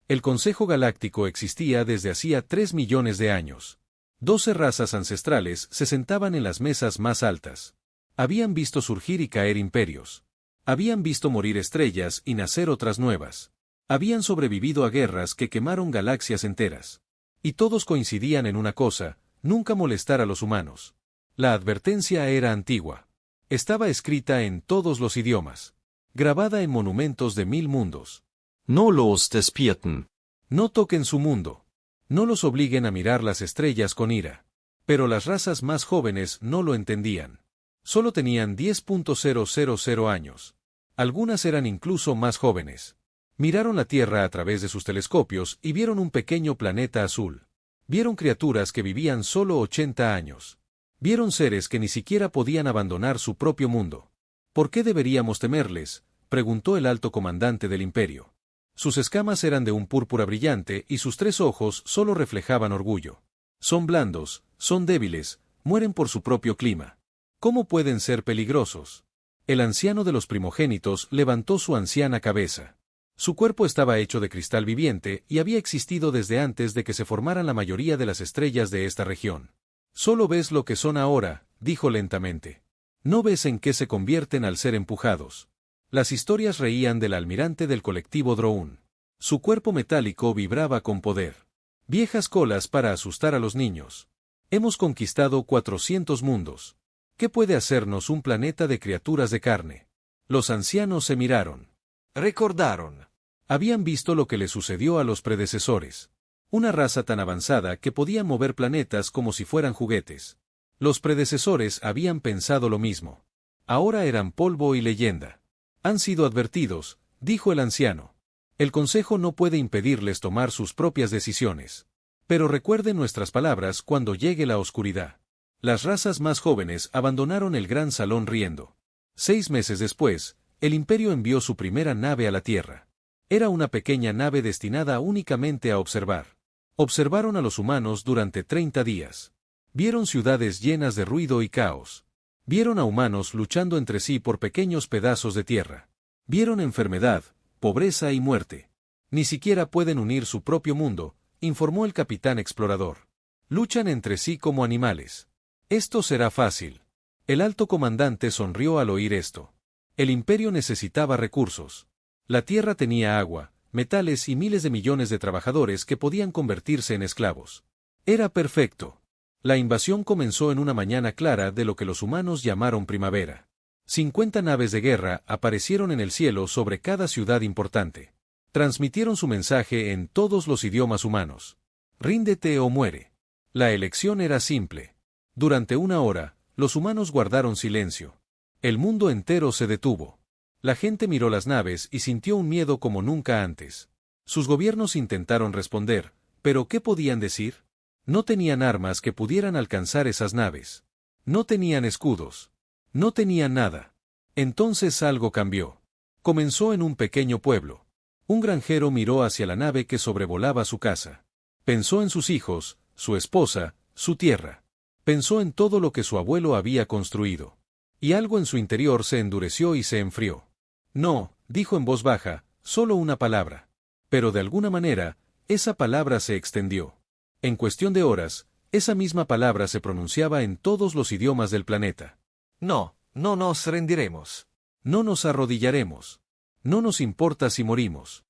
El Consejo Galáctico existía desde hacía 3 millones de años. 12 razas ancestrales se sentaban en las mesas más altas. Habían visto surgir y caer imperios. Habían visto morir estrellas y nacer otras nuevas. Habían sobrevivido a guerras que quemaron galaxias enteras. Y todos coincidían en una cosa: nunca molestar a los humanos. La advertencia era antigua. Estaba escrita en todos los idiomas. Grabada en monumentos de 1000 mundos. No los despierten. No toquen su mundo. No los obliguen a mirar las estrellas con ira. Pero las razas más jóvenes no lo entendían. Solo tenían 10.000 años. Algunas eran incluso más jóvenes. Miraron la Tierra a través de sus telescopios y vieron un pequeño planeta azul. Vieron criaturas que vivían solo 80 años. Vieron seres que ni siquiera podían abandonar su propio mundo. ¿Por qué deberíamos temerles?, preguntó el alto comandante del imperio. Sus escamas eran de un púrpura brillante y sus 3 ojos solo reflejaban orgullo. Son blandos, son débiles, mueren por su propio clima. ¿Cómo pueden ser peligrosos? El anciano de los primogénitos levantó su anciana cabeza. Su cuerpo estaba hecho de cristal viviente y había existido desde antes de que se formaran la mayoría de las estrellas de esta región. Solo ves lo que son ahora, dijo lentamente. No ves en qué se convierten al ser empujados. Las historias reían del almirante del colectivo Droun. Su cuerpo metálico vibraba con poder. Viejas colas para asustar a los niños. Hemos conquistado 400 mundos. ¿Qué puede hacernos un planeta de criaturas de carne? Los ancianos se miraron. Recordaron. Habían visto lo que le sucedió a los predecesores. Una raza tan avanzada que podía mover planetas como si fueran juguetes. Los predecesores habían pensado lo mismo. Ahora eran polvo y leyenda. Han sido advertidos, dijo el anciano. El Consejo no puede impedirles tomar sus propias decisiones. Pero recuerden nuestras palabras cuando llegue la oscuridad. Las razas más jóvenes abandonaron el gran salón riendo. 6 meses después, el Imperio envió su primera nave a la Tierra. Era una pequeña nave destinada únicamente a observar. Observaron a los humanos durante 30 días. Vieron ciudades llenas de ruido y caos. Vieron a humanos luchando entre sí por pequeños pedazos de tierra. Vieron enfermedad, pobreza y muerte. Ni siquiera pueden unir su propio mundo, informó el capitán explorador. Luchan entre sí como animales. Esto será fácil. El alto comandante sonrió al oír esto. El imperio necesitaba recursos. La Tierra tenía agua, metales y miles de millones de trabajadores que podían convertirse en esclavos. Era perfecto. La invasión comenzó en una mañana clara de lo que los humanos llamaron primavera. 50 naves de guerra aparecieron en el cielo sobre cada ciudad importante. Transmitieron su mensaje en todos los idiomas humanos. Ríndete o muere. La elección era simple. Durante 1 hora, los humanos guardaron silencio. El mundo entero se detuvo. La gente miró las naves y sintió un miedo como nunca antes. Sus gobiernos intentaron responder, pero ¿qué podían decir? No tenían armas que pudieran alcanzar esas naves. No tenían escudos. No tenían nada. Entonces algo cambió. Comenzó en un pequeño pueblo. Un granjero miró hacia la nave que sobrevolaba su casa. Pensó en sus hijos, su esposa, su tierra. Pensó en todo lo que su abuelo había construido. Y algo en su interior se endureció y se enfrió. No, dijo en voz baja, solo una palabra. Pero de alguna manera, esa palabra se extendió. En cuestión de horas, esa misma palabra se pronunciaba en todos los idiomas del planeta. No, no nos rendiremos. No nos arrodillaremos. No nos importa si morimos.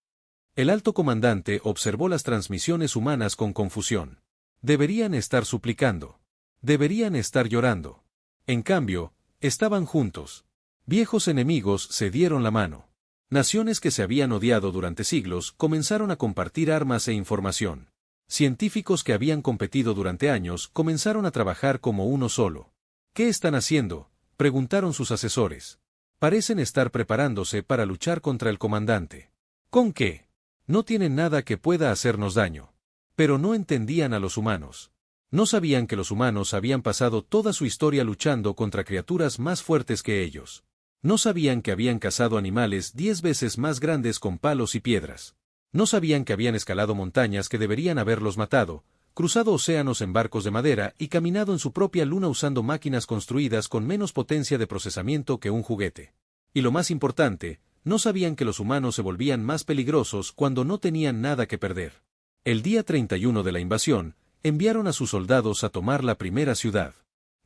El alto comandante observó las transmisiones humanas con confusión. Deberían estar suplicando. Deberían estar llorando. En cambio, estaban juntos. Viejos enemigos se dieron la mano. Naciones que se habían odiado durante siglos comenzaron a compartir armas e información. Científicos que habían competido durante años comenzaron a trabajar como uno solo. ¿Qué están haciendo?, preguntaron sus asesores. Parecen estar preparándose para luchar contra el comandante. ¿Con qué? No tienen nada que pueda hacernos daño. Pero no entendían a los humanos. No sabían que los humanos habían pasado toda su historia luchando contra criaturas más fuertes que ellos. No sabían que habían cazado animales 10 veces más grandes con palos y piedras. No sabían que habían escalado montañas que deberían haberlos matado, cruzado océanos en barcos de madera y caminado en su propia luna usando máquinas construidas con menos potencia de procesamiento que un juguete. Y lo más importante, No sabían que los humanos se volvían más peligrosos cuando no tenían nada que perder. El día 31 de la invasión, enviaron a sus soldados a tomar la primera ciudad.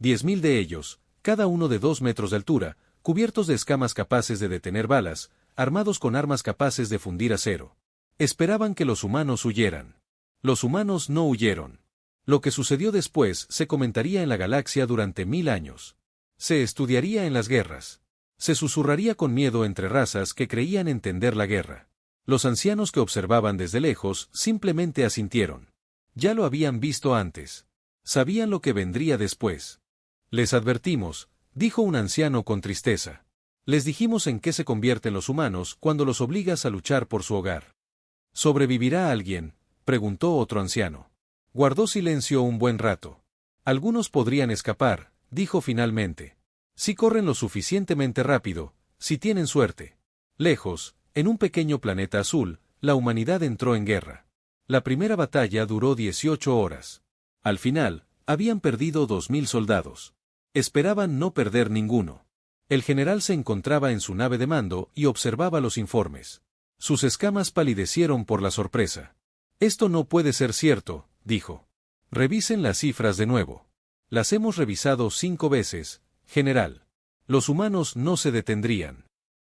10.000 de ellos, cada uno de 2 metros de altura, cubiertos de escamas capaces de detener balas, armados con armas capaces de fundir acero. Esperaban que los humanos huyeran. Los humanos no huyeron. Lo que sucedió después se comentaría en la galaxia durante 1000 años. Se estudiaría en las guerras. Se susurraría con miedo entre razas que creían entender la guerra. Los ancianos que observaban desde lejos simplemente asintieron. Ya lo habían visto antes. Sabían lo que vendría después. Les advertimos, dijo un anciano con tristeza. Les dijimos en qué se convierten los humanos cuando los obligas a luchar por su hogar. ¿Sobrevivirá alguien?, preguntó otro anciano. Guardó silencio un buen rato. Algunos podrían escapar, dijo finalmente. Si corren lo suficientemente rápido, si tienen suerte. Lejos, en un pequeño planeta azul, la humanidad entró en guerra. La primera batalla duró 18 horas. Al final, habían perdido 2000 soldados. Esperaban no perder ninguno. El general se encontraba en su nave de mando y observaba los informes. Sus escamas palidecieron por la sorpresa. Esto no puede ser cierto, dijo. Revisen las cifras de nuevo. Las hemos revisado 5 veces, general. Los humanos no se detendrían.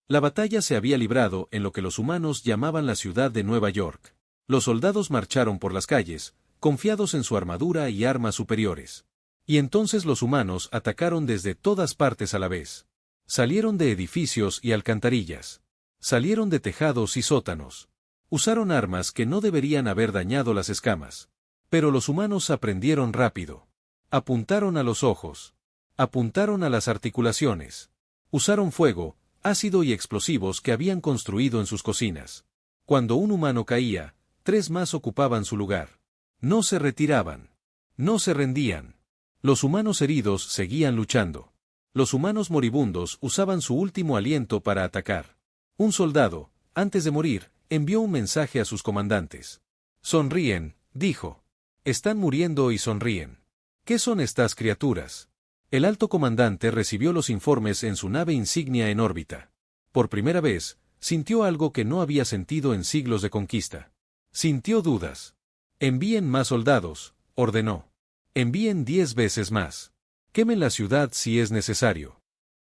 La batalla se había librado en lo que los humanos llamaban la ciudad de Nueva York. Los soldados marcharon por las calles, confiados en su armadura y armas superiores. Y entonces los humanos atacaron desde todas partes a la vez. Salieron de edificios y alcantarillas. Salieron de tejados y sótanos. Usaron armas que no deberían haber dañado las escamas. Pero los humanos aprendieron rápido. Apuntaron a los ojos. Apuntaron a las articulaciones. Usaron fuego, ácido y explosivos que habían construido en sus cocinas. Cuando un humano caía, 3 más ocupaban su lugar. No se retiraban. No se rendían. Los humanos heridos seguían luchando. Los humanos moribundos usaban su último aliento para atacar. Un soldado, antes de morir, envió un mensaje a sus comandantes. Sonríen, dijo. Están muriendo y sonríen. ¿Qué son estas criaturas? El alto comandante recibió los informes en su nave insignia en órbita. Por primera vez, sintió algo que no había sentido en siglos de conquista. Sintió dudas. Envíen más soldados, ordenó. Envíen 10 veces más. Quemen la ciudad si es necesario.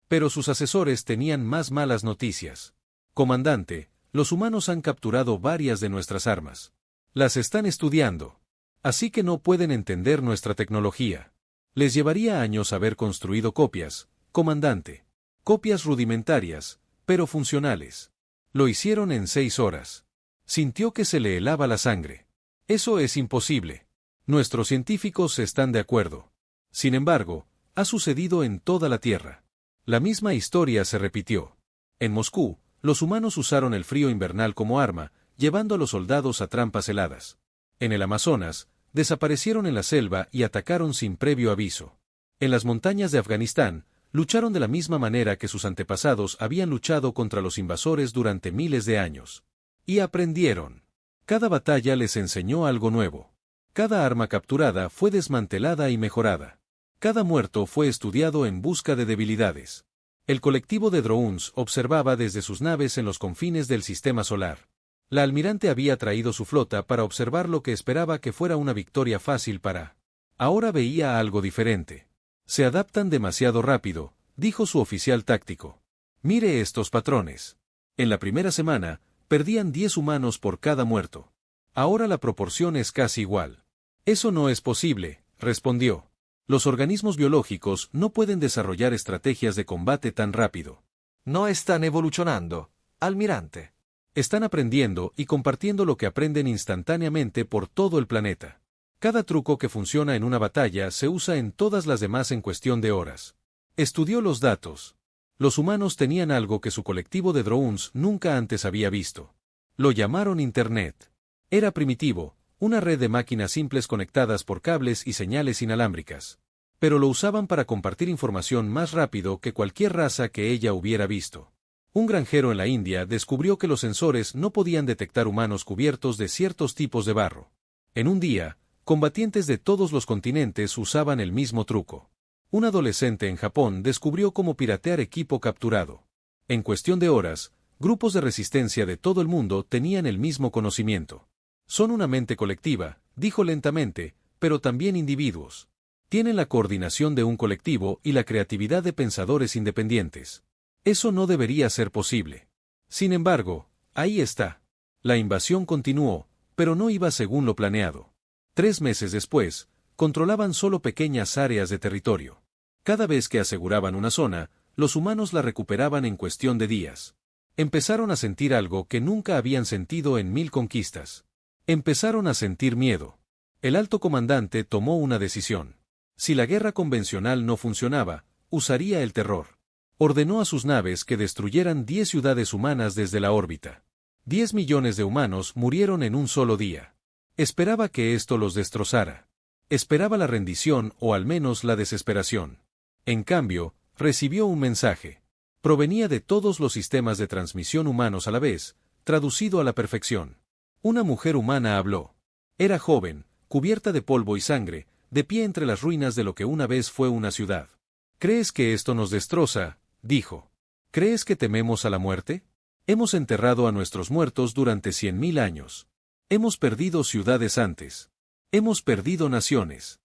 Pero sus asesores tenían más malas noticias. Comandante, los humanos han capturado varias de nuestras armas. Las están estudiando. Así que no pueden entender nuestra tecnología. Les llevaría años haber construido copias, comandante. Copias rudimentarias, pero funcionales. Lo hicieron en 6 horas. Sintió que se le helaba la sangre. Eso es imposible. Nuestros científicos están de acuerdo. Sin embargo, ha sucedido en toda la Tierra. La misma historia se repitió. En Moscú, los humanos usaron el frío invernal como arma, llevando a los soldados a trampas heladas. En el Amazonas, desaparecieron en la selva y atacaron sin previo aviso. En las montañas de Afganistán, lucharon de la misma manera que sus antepasados habían luchado contra los invasores durante miles de años. Y aprendieron. Cada batalla les enseñó algo nuevo. Cada arma capturada fue desmantelada y mejorada. Cada muerto fue estudiado en busca de debilidades. El colectivo de drones observaba desde sus naves en los confines del sistema solar. La almirante había traído su flota para observar lo que esperaba que fuera una victoria fácil para. Ahora veía algo diferente. Se adaptan demasiado rápido, dijo su oficial táctico. Mire estos patrones. En la primera semana, perdían 10 humanos por cada muerto. Ahora la proporción es casi igual. Eso no es posible, respondió. Los organismos biológicos no pueden desarrollar estrategias de combate tan rápido. No están evolucionando, almirante. Están aprendiendo y compartiendo lo que aprenden instantáneamente por todo el planeta. Cada truco que funciona en una batalla se usa en todas las demás en cuestión de horas. Estudió los datos. Los humanos tenían algo que su colectivo de drones nunca antes había visto. Lo llamaron Internet. Era primitivo, una red de máquinas simples conectadas por cables y señales inalámbricas. Pero lo usaban para compartir información más rápido que cualquier raza que ella hubiera visto. Un granjero en la India descubrió que los sensores no podían detectar humanos cubiertos de ciertos tipos de barro. En un día, combatientes de todos los continentes usaban el mismo truco. Un adolescente en Japón descubrió cómo piratear equipo capturado. En cuestión de horas, Grupos de resistencia de todo el mundo tenían el mismo conocimiento. Son una mente colectiva, dijo lentamente, pero también individuos. Tienen la coordinación de un colectivo y la creatividad de pensadores independientes. Eso no debería ser posible. Sin embargo, ahí está. La invasión continuó, pero no iba según lo planeado. 3 meses después, controlaban solo pequeñas áreas de territorio. Cada vez que aseguraban una zona, los humanos la recuperaban en cuestión de días. Empezaron a sentir algo que nunca habían sentido en 1000 conquistas. Empezaron a sentir miedo. El alto comandante tomó una decisión. Si la guerra convencional no funcionaba, usaría el terror. Ordenó a sus naves que destruyeran 10 ciudades humanas desde la órbita. 10 millones de humanos murieron en un solo día. Esperaba que esto los destrozara. Esperaba la rendición o al menos la desesperación. En cambio, recibió un mensaje. Provenía de todos los sistemas de transmisión humanos a la vez, traducido a la perfección. Una mujer humana habló. Era joven, cubierta de polvo y sangre, de pie entre las ruinas de lo que una vez fue una ciudad. ¿Crees que esto nos destroza?, dijo. ¿Crees que tememos a la muerte? Hemos enterrado a nuestros muertos durante 100.000 años. Hemos perdido ciudades antes. Hemos perdido naciones.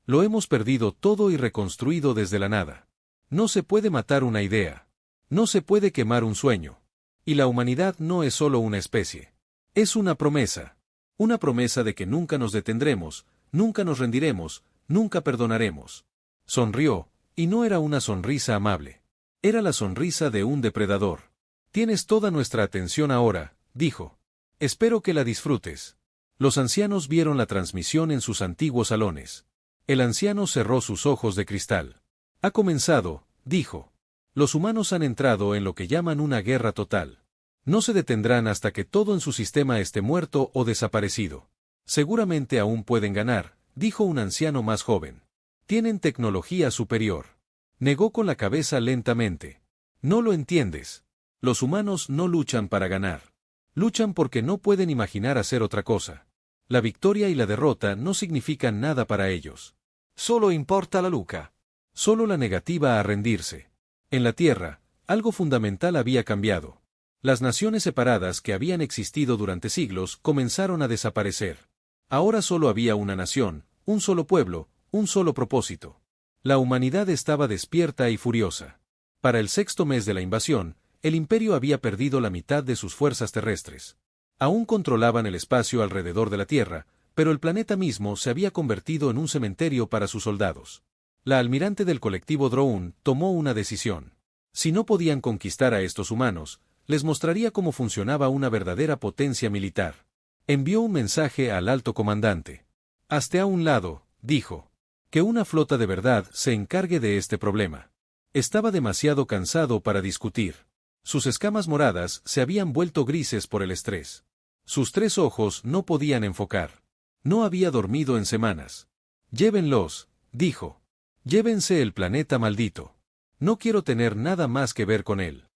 Lo hemos perdido todo y reconstruido desde la nada. No se puede matar una idea. No se puede quemar un sueño. Y la humanidad no es solo una especie. Es una promesa. Una promesa de que nunca nos detendremos, nunca nos rendiremos, nunca perdonaremos. Sonrió, y no era una sonrisa amable. Era la sonrisa de un depredador. Tienes toda nuestra atención ahora, dijo. Espero que la disfrutes. Los ancianos vieron la transmisión en sus antiguos salones. El anciano cerró sus ojos de cristal. Ha comenzado, dijo. Los humanos han entrado en lo que llaman una guerra total. No se detendrán hasta que todo en su sistema esté muerto o desaparecido. Seguramente aún pueden ganar, dijo un anciano más joven. Tienen tecnología superior. Negó con la cabeza lentamente. No lo entiendes. Los humanos no luchan para ganar. Luchan porque no pueden imaginar hacer otra cosa. La victoria y la derrota no significan nada para ellos. Solo importa la lucha. Solo la negativa a rendirse. En la Tierra, algo fundamental había cambiado. Las naciones separadas que habían existido durante siglos comenzaron a desaparecer. Ahora solo había una nación, un solo pueblo, un solo propósito. La humanidad estaba despierta y furiosa. Para el 6º mes de la invasión, el imperio había perdido la mitad de sus fuerzas terrestres. Aún controlaban el espacio alrededor de la Tierra, pero el planeta mismo se había convertido en un cementerio para sus soldados. La almirante del colectivo Droun tomó una decisión. Si no podían conquistar a estos humanos, les mostraría cómo funcionaba una verdadera potencia militar. Envió un mensaje al alto comandante. Hazte a un lado, dijo. Que una flota de verdad se encargue de este problema. Estaba demasiado cansado para discutir. Sus escamas moradas se habían vuelto grises por el estrés. Sus 3 ojos no podían enfocar. No había dormido en semanas. Llévenlos, dijo. Llévense el planeta maldito. No quiero tener nada más que ver con él.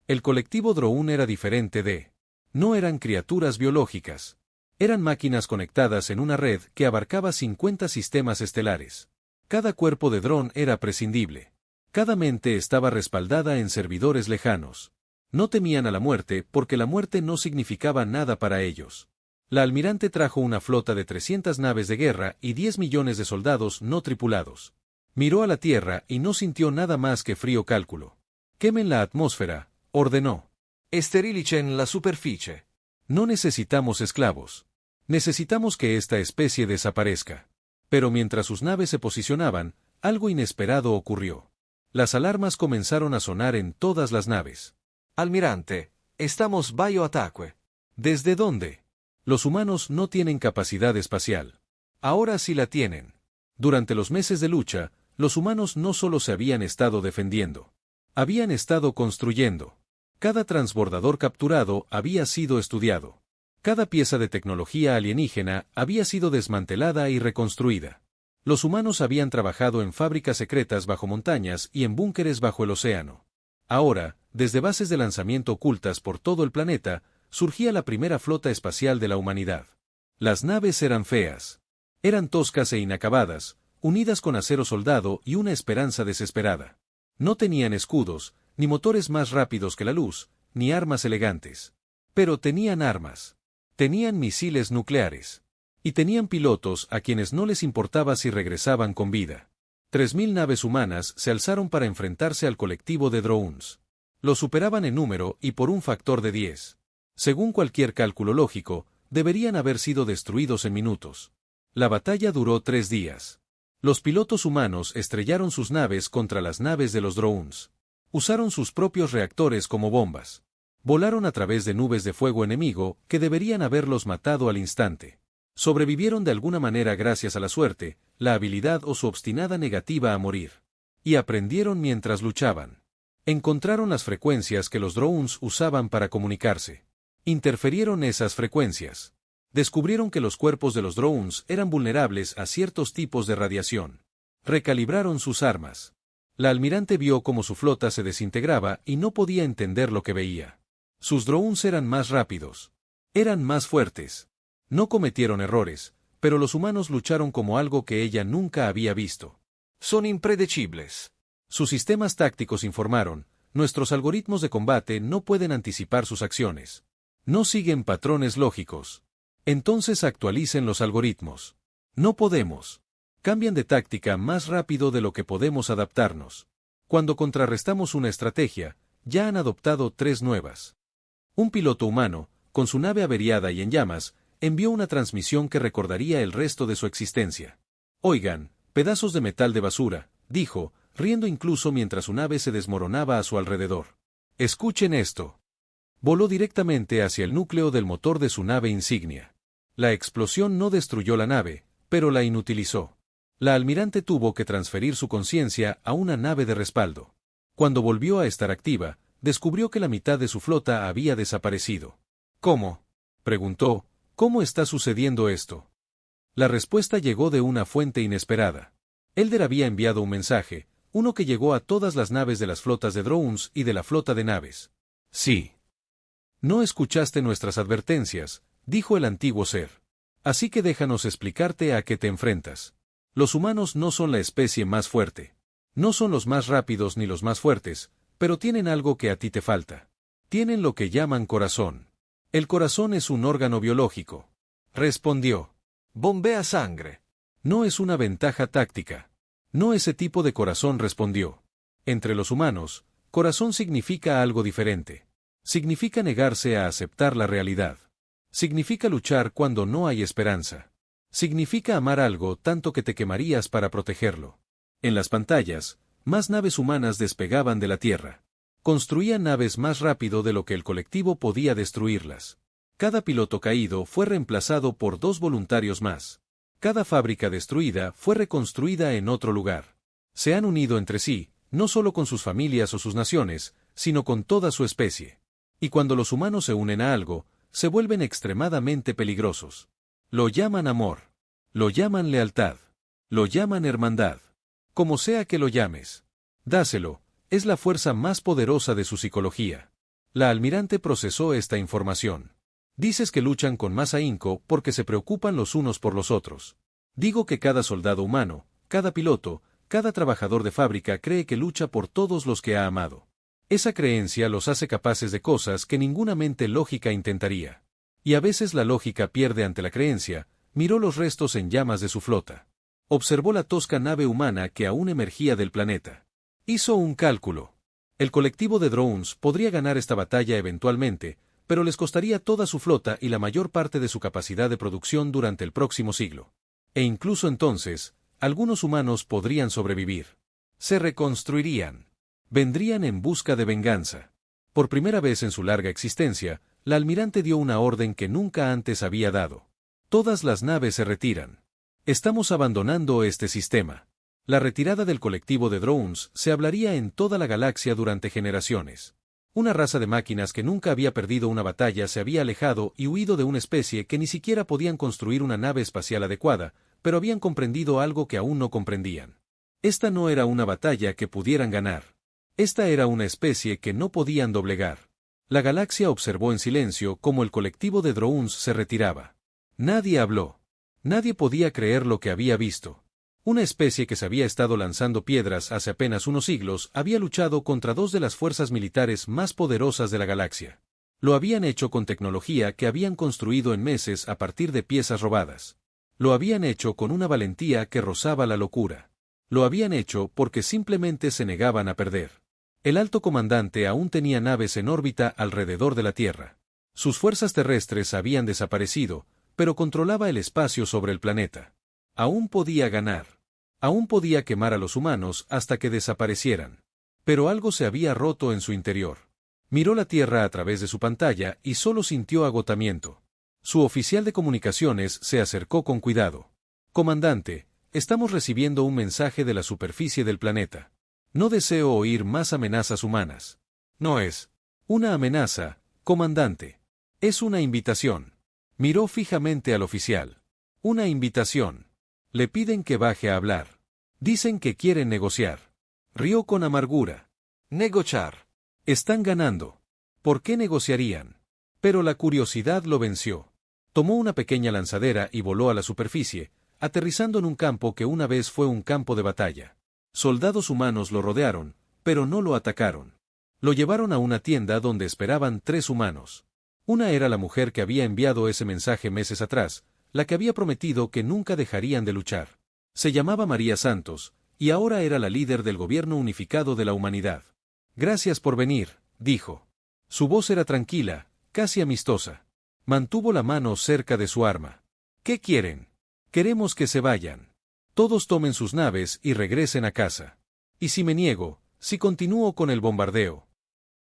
El colectivo Droun era diferente de... No eran criaturas biológicas. Eran máquinas conectadas en una red que abarcaba 50 sistemas estelares. Cada cuerpo de dron era prescindible. Cada mente estaba respaldada en servidores lejanos. No temían a la muerte porque la muerte no significaba nada para ellos. La almirante trajo una flota de 300 naves de guerra y 10 millones de soldados no tripulados. Miró a la Tierra y no sintió nada más que frío cálculo. Quemen la atmósfera, ordenó. Esterilicen la superficie. No necesitamos esclavos. Necesitamos que esta especie desaparezca. Pero mientras sus naves se posicionaban, algo inesperado ocurrió. Las alarmas comenzaron a sonar en todas las naves. Almirante, estamos bajo ataque. ¿Desde dónde? Los humanos no tienen capacidad espacial. Ahora sí la tienen. Durante los meses de lucha, los humanos no solo se habían estado defendiendo. Habían estado construyendo. Cada transbordador capturado había sido estudiado. Cada pieza de tecnología alienígena había sido desmantelada y reconstruida. Los humanos habían trabajado en fábricas secretas bajo montañas y en búnkeres bajo el océano. Ahora, desde bases de lanzamiento ocultas por todo el planeta, surgía la primera flota espacial de la humanidad. Las naves eran feas. Eran toscas e inacabadas, unidas con acero soldado y una esperanza desesperada. No tenían escudos, ni motores más rápidos que la luz, ni armas elegantes. Pero tenían armas. Tenían misiles nucleares. Y tenían pilotos a quienes no les importaba si regresaban con vida. 3000 naves humanas se alzaron para enfrentarse al colectivo de drones. Lo superaban en número y por un factor de 10. Según cualquier cálculo lógico, deberían haber sido destruidos en minutos. La batalla duró 3 días. Los pilotos humanos estrellaron sus naves contra las naves de los drones. Usaron sus propios reactores como bombas. Volaron a través de nubes de fuego enemigo que deberían haberlos matado al instante. Sobrevivieron de alguna manera gracias a la suerte, la habilidad o su obstinada negativa a morir. Y aprendieron mientras luchaban. Encontraron las frecuencias que los drones usaban para comunicarse. Interferieron esas frecuencias. Descubrieron que los cuerpos de los drones eran vulnerables a ciertos tipos de radiación. Recalibraron sus armas. La almirante vio cómo su flota se desintegraba y no podía entender lo que veía. Sus drones eran más rápidos. Eran más fuertes. No cometieron errores, pero los humanos lucharon como algo que ella nunca había visto. Son impredecibles. Sus sistemas tácticos informaron, nuestros algoritmos de combate no pueden anticipar sus acciones. No siguen patrones lógicos. Entonces actualicen los algoritmos. No podemos. Cambian de táctica más rápido de lo que podemos adaptarnos. Cuando contrarrestamos una estrategia, ya han adoptado 3 nuevas. Un piloto humano, con su nave averiada y en llamas, envió una transmisión que recordaría el resto de su existencia. Oigan, pedazos de metal de basura, dijo, riendo incluso mientras su nave se desmoronaba a su alrededor. Escuchen esto. Voló directamente hacia el núcleo del motor de su nave insignia. La explosión no destruyó la nave, pero la inutilizó. La almirante tuvo que transferir su conciencia a una nave de respaldo. Cuando volvió a estar activa, descubrió que la mitad de su flota había desaparecido. ¿Cómo?, preguntó. ¿Cómo está sucediendo esto? La respuesta llegó de una fuente inesperada. Elder había enviado un mensaje, uno que llegó a todas las naves de las flotas de drones y de la flota de naves. Sí. No escuchaste nuestras advertencias, dijo el antiguo ser. Así que déjanos explicarte a qué te enfrentas. Los humanos no son la especie más fuerte. No son los más rápidos ni los más fuertes, pero tienen algo que a ti te falta. Tienen lo que llaman corazón. El corazón es un órgano biológico. Respondió. Bombea sangre. No es una ventaja táctica. No ese tipo de corazón, respondió. Entre los humanos, corazón significa algo diferente. Significa negarse a aceptar la realidad. Significa luchar cuando no hay esperanza. Significa amar algo tanto que te quemarías para protegerlo. En las pantallas, más naves humanas despegaban de la Tierra. Construían naves más rápido de lo que el colectivo podía destruirlas. Cada piloto caído fue reemplazado por 2 voluntarios más. Cada fábrica destruida fue reconstruida en otro lugar. Se han unido entre sí, no solo con sus familias o sus naciones, sino con toda su especie. Y cuando los humanos se unen a algo, se vuelven extremadamente peligrosos. Lo llaman amor. Lo llaman lealtad. Lo llaman hermandad. Como sea que lo llames. Dáselo. Es la fuerza más poderosa de su psicología. La almirante procesó esta información. Dices que luchan con más ahínco porque se preocupan los unos por los otros. Digo que cada soldado humano, cada piloto, cada trabajador de fábrica cree que lucha por todos los que ha amado. Esa creencia los hace capaces de cosas que ninguna mente lógica intentaría. Y a veces la lógica pierde ante la creencia. Miró los restos en llamas de su flota. Observó la tosca nave humana que aún emergía del planeta. Hizo un cálculo. El colectivo de drones podría ganar esta batalla eventualmente, pero les costaría toda su flota y la mayor parte de su capacidad de producción durante el próximo siglo. E incluso entonces, algunos humanos podrían sobrevivir. Se reconstruirían. Vendrían en busca de venganza. Por primera vez en su larga existencia, la almirante dio una orden que nunca antes había dado. Todas las naves se retiran. Estamos abandonando este sistema. La retirada del colectivo de drones se hablaría en toda la galaxia durante generaciones. Una raza de máquinas que nunca había perdido una batalla se había alejado y huido de una especie que ni siquiera podían construir una nave espacial adecuada, pero habían comprendido algo que aún no comprendían. Esta no era una batalla que pudieran ganar. Esta era una especie que no podían doblegar. La galaxia observó en silencio cómo el colectivo de drones se retiraba. Nadie habló. Nadie podía creer lo que había visto. Una especie que se había estado lanzando piedras hace apenas unos siglos había luchado contra dos de las fuerzas militares más poderosas de la galaxia. Lo habían hecho con tecnología que habían construido en meses a partir de piezas robadas. Lo habían hecho con una valentía que rozaba la locura. Lo habían hecho porque simplemente se negaban a perder. El alto comandante aún tenía naves en órbita alrededor de la Tierra. Sus fuerzas terrestres habían desaparecido, pero controlaba el espacio sobre el planeta. Aún podía ganar. Aún podía quemar a los humanos hasta que desaparecieran. Pero algo se había roto en su interior. Miró la Tierra a través de su pantalla y solo sintió agotamiento. Su oficial de comunicaciones se acercó con cuidado. Comandante, estamos recibiendo un mensaje de la superficie del planeta. No deseo oír más amenazas humanas. No es una amenaza, comandante. Es una invitación. Miró fijamente al oficial. Una invitación. Le piden que baje a hablar. Dicen que quieren negociar. Rió con amargura. Negociar. Están ganando. ¿Por qué negociarían? Pero la curiosidad lo venció. Tomó una pequeña lanzadera y voló a la superficie, aterrizando en un campo que una vez fue un campo de batalla. Soldados humanos lo rodearon, pero no lo atacaron. Lo llevaron a una tienda donde esperaban 3 humanos. Una era la mujer que había enviado ese mensaje meses atrás, la que había prometido que nunca dejarían de luchar. Se llamaba María Santos, y ahora era la líder del gobierno unificado de la humanidad. Gracias por venir, dijo. Su voz era tranquila, casi amistosa. Mantuvo la mano cerca de su arma. ¿Qué quieren? Queremos que se vayan. Todos tomen sus naves y regresen a casa. ¿Y si me niego, si continúo con el bombardeo?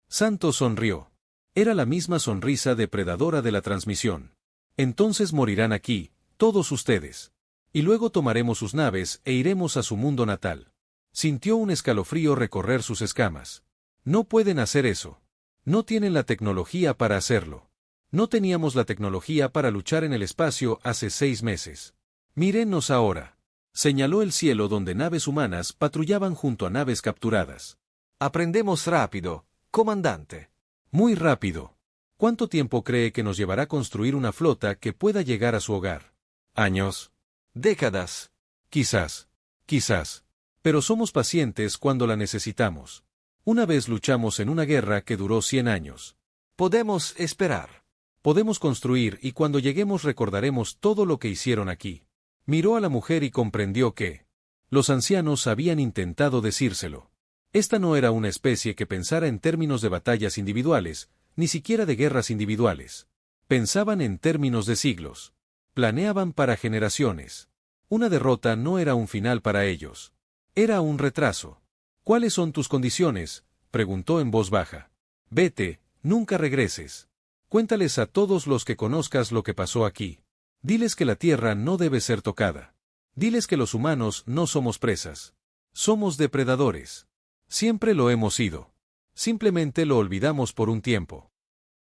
Santos sonrió. Era la misma sonrisa depredadora de la transmisión. Entonces morirán aquí, todos ustedes. Y luego tomaremos sus naves e iremos a su mundo natal. Sintió un escalofrío recorrer sus escamas. No pueden hacer eso. No tienen la tecnología para hacerlo. No teníamos la tecnología para luchar en el espacio hace 6 meses. Mírennos ahora. Señaló el cielo donde naves humanas patrullaban junto a naves capturadas. Aprendemos rápido, comandante. Muy rápido. ¿Cuánto tiempo cree que nos llevará construir una flota que pueda llegar a su hogar? ¿Años? Décadas. Quizás. Quizás. Pero somos pacientes cuando la necesitamos. Una vez luchamos en una guerra que duró 100 años. Podemos esperar. Podemos construir y cuando lleguemos recordaremos todo lo que hicieron aquí. Miró a la mujer y comprendió que los ancianos habían intentado decírselo. Esta no era una especie que pensara en términos de batallas individuales, ni siquiera de guerras individuales. Pensaban en términos de siglos. Planeaban para generaciones. Una derrota no era un final para ellos. Era un retraso. ¿Cuáles son tus condiciones?, preguntó en voz baja. Vete, nunca regreses. Cuéntales a todos los que conozcas lo que pasó aquí. Diles que la Tierra no debe ser tocada. Diles que los humanos no somos presas. Somos depredadores. Siempre lo hemos sido. Simplemente lo olvidamos por un tiempo.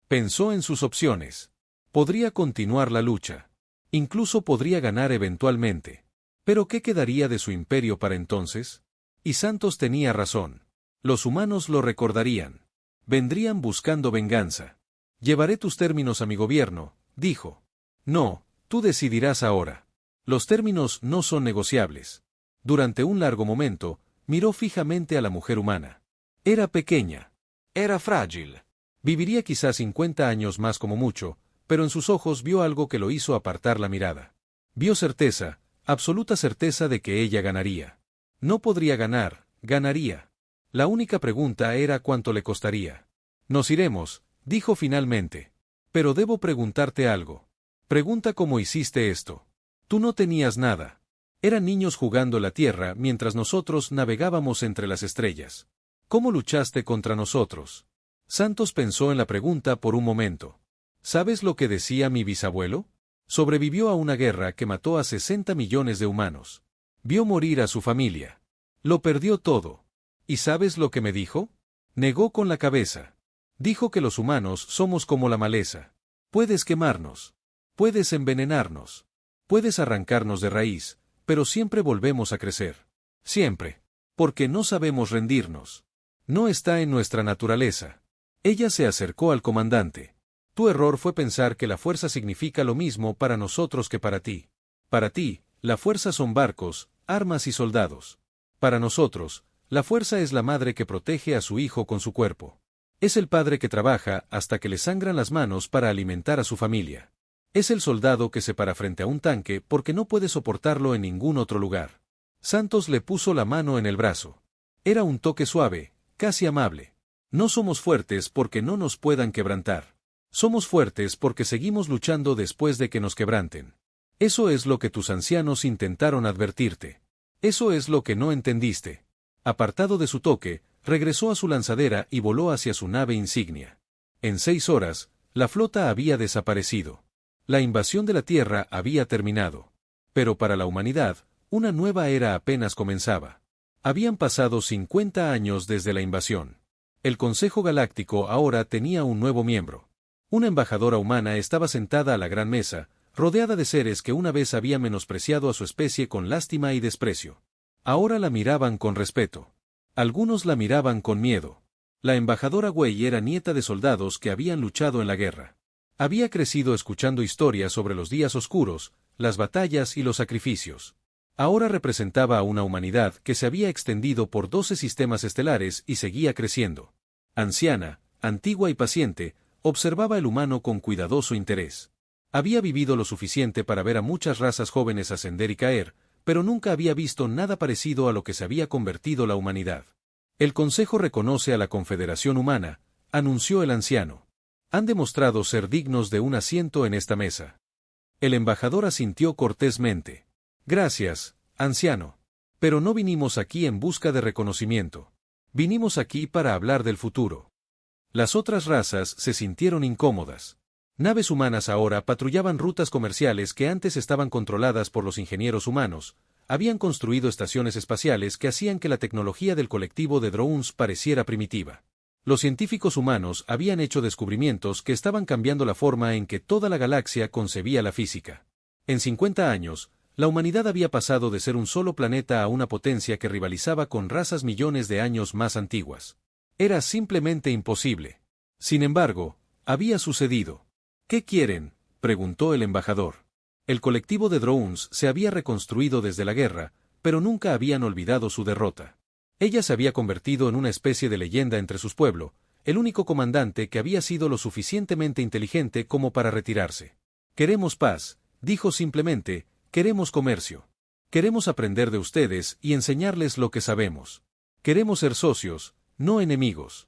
Pensó en sus opciones. Podría continuar la lucha. Incluso podría ganar eventualmente. ¿Pero qué quedaría de su imperio para entonces? Y Santos tenía razón. Los humanos lo recordarían. Vendrían buscando venganza. Llevaré tus términos a mi gobierno, dijo. No, tú decidirás ahora. Los términos no son negociables. Durante un largo momento, miró fijamente a la mujer humana. Era pequeña. Era frágil. Viviría quizás 50 años más como mucho, pero en sus ojos vio algo que lo hizo apartar la mirada. Vio certeza, absoluta certeza de que ella ganaría. No podría ganar, ganaría. La única pregunta era cuánto le costaría. Nos iremos, dijo finalmente. Pero debo preguntarte algo. Pregunta cómo hiciste esto. Tú no tenías nada. Eran niños jugando la tierra mientras nosotros navegábamos entre las estrellas. ¿Cómo luchaste contra nosotros? Santos pensó en la pregunta por un momento. ¿Sabes lo que decía mi bisabuelo? Sobrevivió a una guerra que mató a 60 millones de humanos. Vio morir a su familia. Lo perdió todo. ¿Y sabes lo que me dijo? Negó con la cabeza. Dijo que los humanos somos como la maleza. Puedes quemarnos. Puedes envenenarnos. Puedes arrancarnos de raíz, pero siempre volvemos a crecer. Siempre. Porque no sabemos rendirnos. No está en nuestra naturaleza. Ella se acercó al comandante. Tu error fue pensar que la fuerza significa lo mismo para nosotros que para ti. Para ti, la fuerza son barcos, armas y soldados. Para nosotros, la fuerza es la madre que protege a su hijo con su cuerpo. Es el padre que trabaja hasta que le sangran las manos para alimentar a su familia. Es el soldado que se para frente a un tanque porque no puede soportarlo en ningún otro lugar. Santos le puso la mano en el brazo. Era un toque suave, casi amable. No somos fuertes porque no nos puedan quebrantar. Somos fuertes porque seguimos luchando después de que nos quebranten. Eso es lo que tus ancianos intentaron advertirte. Eso es lo que no entendiste. Apartado de su toque, regresó a su lanzadera y voló hacia su nave insignia. En 6 horas, la flota había desaparecido. La invasión de la Tierra había terminado. Pero para la humanidad, una nueva era apenas comenzaba. Habían pasado 50 años desde la invasión. El Consejo Galáctico ahora tenía un nuevo miembro. Una embajadora humana estaba sentada a la gran mesa, rodeada de seres que una vez había menospreciado a su especie con lástima y desprecio. Ahora la miraban con respeto. Algunos la miraban con miedo. La embajadora Wei era nieta de soldados que habían luchado en la guerra. Había crecido escuchando historias sobre los días oscuros, las batallas y los sacrificios. Ahora representaba a una humanidad que se había extendido por 12 sistemas estelares y seguía creciendo. Anciana, antigua y paciente, observaba el humano con cuidadoso interés. Había vivido lo suficiente para ver a muchas razas jóvenes ascender y caer, pero nunca había visto nada parecido a lo que se había convertido la humanidad. El Consejo reconoce a la Confederación Humana, anunció el anciano. Han demostrado ser dignos de un asiento en esta mesa. El embajador asintió cortésmente. Gracias, anciano. Pero no vinimos aquí en busca de reconocimiento. Vinimos aquí para hablar del futuro. Las otras razas se sintieron incómodas. Naves humanas ahora patrullaban rutas comerciales que antes estaban controladas por los ingenieros humanos. Habían construido estaciones espaciales que hacían que la tecnología del colectivo de drones pareciera primitiva. Los científicos humanos habían hecho descubrimientos que estaban cambiando la forma en que toda la galaxia concebía la física. En 50 años, la humanidad había pasado de ser un solo planeta a una potencia que rivalizaba con razas millones de años más antiguas. Era simplemente imposible. Sin embargo, había sucedido. ¿Qué quieren?, preguntó el embajador. El colectivo de drones se había reconstruido desde la guerra, pero nunca habían olvidado su derrota. Ella se había convertido en una especie de leyenda entre sus pueblos, el único comandante que había sido lo suficientemente inteligente como para retirarse. Queremos paz, dijo simplemente, queremos comercio. Queremos aprender de ustedes y enseñarles lo que sabemos. Queremos ser socios, no enemigos.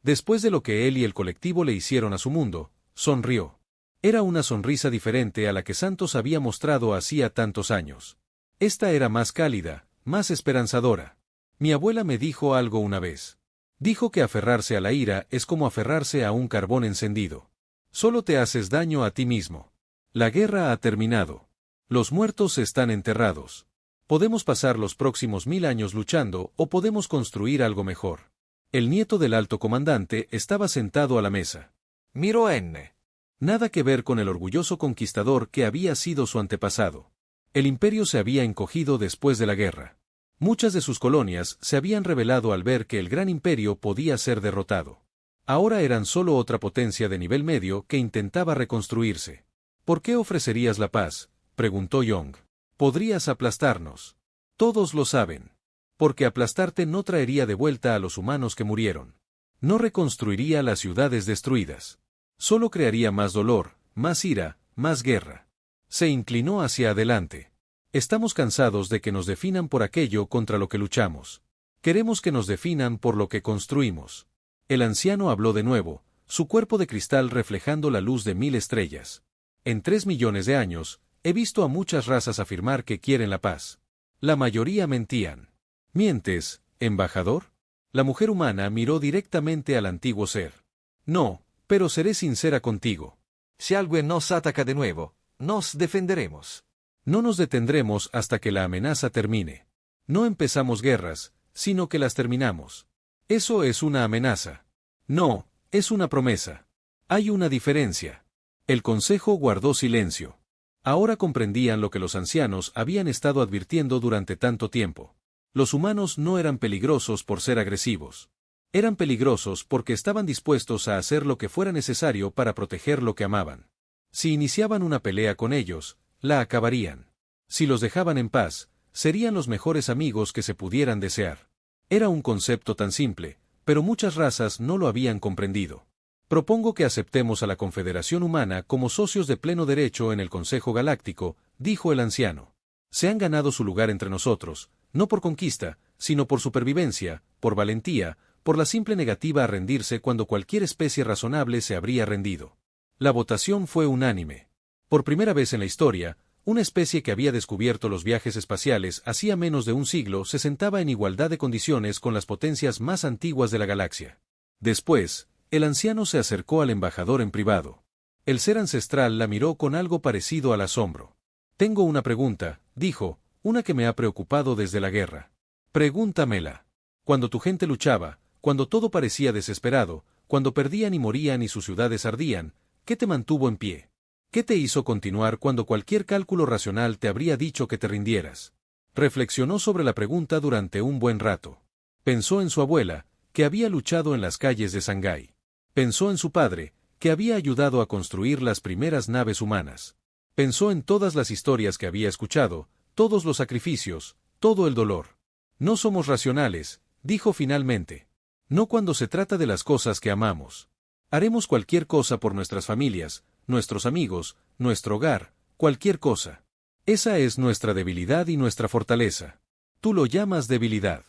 Después de lo que él y el colectivo le hicieron a su mundo, sonrió. Era una sonrisa diferente a la que Santos había mostrado hacía tantos años. Esta era más cálida, más esperanzadora. Mi abuela me dijo algo una vez. Dijo que aferrarse a la ira es como aferrarse a un carbón encendido. Solo te haces daño a ti mismo. La guerra ha terminado. Los muertos están enterrados. Podemos pasar los próximos 1000 años luchando o podemos construir algo mejor. El nieto del alto comandante estaba sentado a la mesa. Miró a N. Nada que ver con el orgulloso conquistador que había sido su antepasado. El imperio se había encogido después de la guerra. Muchas de sus colonias se habían rebelado al ver que el gran imperio podía ser derrotado. Ahora eran solo otra potencia de nivel medio que intentaba reconstruirse. ¿Por qué ofrecerías la paz?, preguntó Young. Podrías aplastarnos. Todos lo saben. Porque aplastarte no traería de vuelta a los humanos que murieron. No reconstruiría las ciudades destruidas. Solo crearía más dolor, más ira, más guerra. Se inclinó hacia adelante. Estamos cansados de que nos definan por aquello contra lo que luchamos. Queremos que nos definan por lo que construimos. El anciano habló de nuevo, su cuerpo de cristal reflejando la luz de 1000 estrellas. En 3 millones de años, he visto a muchas razas afirmar que quieren la paz. La mayoría mentían. ¿Mientes, embajador? La mujer humana miró directamente al antiguo ser. No, pero seré sincera contigo. Si alguien nos ataca de nuevo, nos defenderemos. No nos detendremos hasta que la amenaza termine. No empezamos guerras, sino que las terminamos. Eso es una amenaza. No, es una promesa. Hay una diferencia. El consejo guardó silencio. Ahora comprendían lo que los ancianos habían estado advirtiendo durante tanto tiempo. Los humanos no eran peligrosos por ser agresivos. Eran peligrosos porque estaban dispuestos a hacer lo que fuera necesario para proteger lo que amaban. Si iniciaban una pelea con ellos, la acabarían. Si los dejaban en paz, Serían los mejores amigos que se pudieran desear. Era un concepto tan simple, pero muchas razas no lo habían comprendido. Propongo que aceptemos a la Confederación Humana como socios de pleno derecho en el Consejo Galáctico, dijo el anciano. Se han ganado su lugar entre nosotros, no por conquista, sino por supervivencia, por valentía, por la simple negativa a rendirse cuando cualquier especie razonable se habría rendido. La votación fue unánime. Por primera vez en la historia, una especie que había descubierto los viajes espaciales hacía menos de un siglo se sentaba en igualdad de condiciones con las potencias más antiguas de la galaxia. Después, el anciano se acercó al embajador en privado. El ser ancestral la miró con algo parecido al asombro. Tengo una pregunta, dijo, una que me ha preocupado desde la guerra. Pregúntamela. Cuando tu gente luchaba, cuando todo parecía desesperado, cuando perdían y morían y sus ciudades ardían, ¿qué te mantuvo en pie? ¿Qué te hizo continuar cuando cualquier cálculo racional te habría dicho que te rindieras? Reflexionó sobre la pregunta durante un buen rato. Pensó en su abuela, que había luchado en las calles de Shanghái. Pensó en su padre, que había ayudado a construir las primeras naves humanas. Pensó en todas las historias que había escuchado, todos los sacrificios, todo el dolor. No somos racionales, dijo finalmente. No cuando se trata de las cosas que amamos. Haremos cualquier cosa por nuestras familias, nuestros amigos, nuestro hogar, cualquier cosa. Esa es nuestra debilidad y nuestra fortaleza. Tú lo llamas debilidad.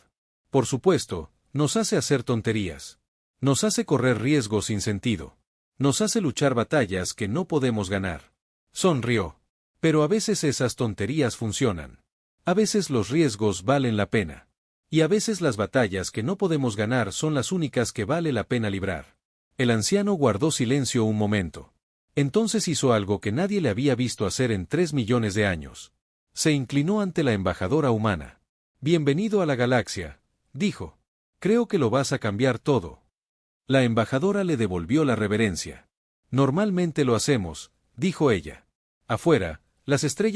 Por supuesto, nos hace hacer tonterías. Nos hace correr riesgos sin sentido. Nos hace luchar batallas que no podemos ganar. Sonrió. Pero a veces esas tonterías funcionan. A veces los riesgos valen la pena. Y a veces las batallas que no podemos ganar son las únicas que vale la pena librar. El anciano guardó silencio un momento. Entonces hizo algo que nadie le había visto hacer en 3 millones de años. Se inclinó ante la embajadora humana. Bienvenido a la galaxia, dijo. Creo que lo vas a cambiar todo. La embajadora le devolvió la reverencia. Normalmente lo hacemos, dijo ella. Afuera, las estrellas